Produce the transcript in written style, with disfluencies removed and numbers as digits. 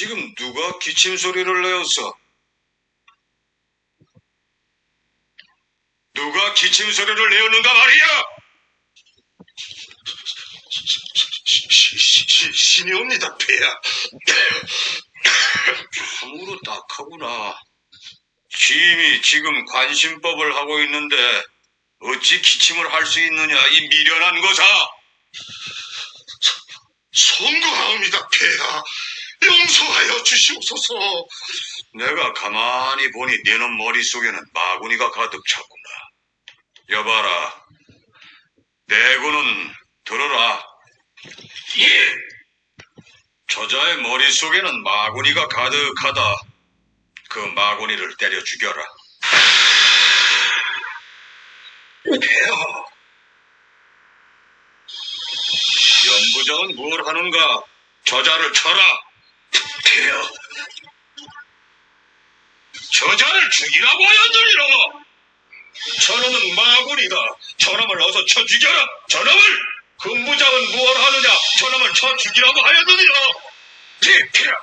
지금 누가 기침 소리를 내었어? 누가 기침 소리를 내었는가 말이야? 신이옵니다, 폐하. 참으로 딱하구나. 짐이 지금 관심법을 하고 있는데 어찌 기침을 할 수 있느냐, 이 미련한 것아. 송구하옵니다, 폐하. 용서하여 주시옵소서. 내가 가만히 보니 네는 머릿속에는 마구니가 가득 찼구나. 여봐라, 내구는 들어라. 예. 저자의 머릿속에는 마구니가 가득하다. 그 마구니를 때려 죽여라. 폐하. 연부장은 뭘 하는가? 저자를 쳐라. 폐하. 저자를 죽이라고 하였느니라. 저놈은 마구니다. 저놈을 어서 쳐 죽여라. 저놈을! 금부장은 무엇 하느냐? 저놈을 쳐 죽이라고 하였느니라. 폐하.